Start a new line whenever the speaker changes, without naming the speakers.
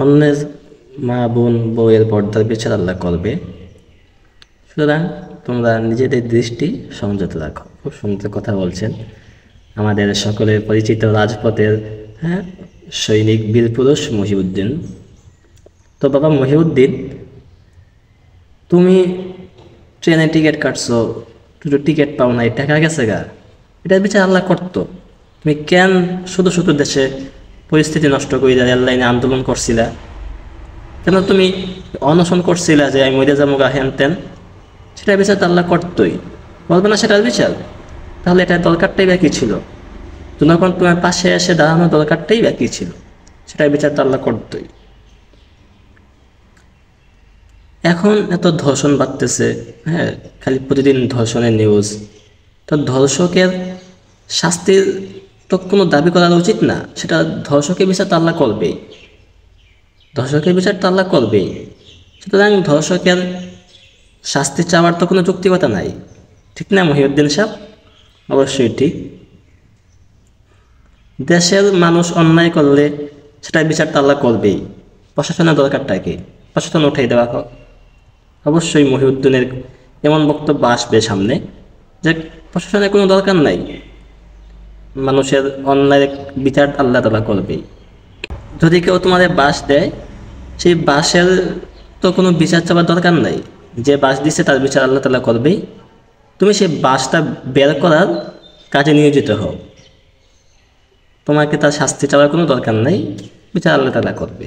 অন্যের মা বোন বউয়ের পর্দার বিচার আল্লাহ করবে। সুতরাং তোমরা নিজেদের দৃষ্টি সংযত রাখো। খুব সুন্দর কথা বলছেন আমাদের সকলের পরিচিত রাজপথের সৈনিক বীরপুরুষ মহিউদ্দিন। তো বাবা মহিউদ্দিন, তুমি ট্রেনে টিকিট কাটছো, দুটো টিকিট পাও নাই, টাকা গেছে গা, এটার বিচার আল্লাহ করতো। তুমি কেন শুধু শুধু দেশে পরিস্থিতি নষ্ট করে রেল লাইনে আন্দোলন করছিলা? কেন তুমি অনশন করছিলা যে আমি মরে যাবো গা হেন তেন? সেটার বিচার তো আল্লাহ করতোই, বলবে না সেটার বিচার? তাহলে এটার দরকারটাই বা কী ছিল? জনগণ তোমার পাশে এসে দাঁড়ানোর দরকারটাই বা কী ছিল? সেটার বিচার তো আল্লাহ করতোই। এখন এত ধর্ষণ বাড়তেছে, খালি প্রতিদিন ধর্ষণের নিউজ। তো ধর্ষকের শাস্তির তো কোনো দাবি করা উচিত না, সেটা ধর্ষকের বিচার তো আল্লাহ করবেই, ধর্ষকের বিচার তো আল্লাহ করবেই। সুতরাং ধর্ষকের শাস্তি চাওয়ার তো কোনো যৌক্তিকতা নাই, ঠিক না মহিউদ্দিন সাহেব? অবশ্যই ঠিক। দেশের মানুষ অন্যায় করলে সেটার বিচার তো আল্লাহ করবেই। প্রশাসনের দরকারটা কি? প্রশাসন উঠাই দেওয়া হোক। অবশ্যই মহিউদ্দিনের এমন বক্তব্য আসবে সামনে যে প্রশাসনের কোনো দরকার নাই, মানুষের অন্যায়ের বিচার আল্লাহ তাআলা করবেই। যদি কেউ তোমাদের বাস দেয়, সেই বাসের তো কোনো বিচার চাওয়ার দরকার নাই, যে বাস দিচ্ছে তার বিচার আল্লাহ তাআলা করবেই। তুমি সেই বাসটা বের করার কাজে নিয়োজিত হও, তোমাকে তার শাস্তি চাওয়ার কোনো দরকার নাই, বিচার আল্লাহ তাআলা করবে।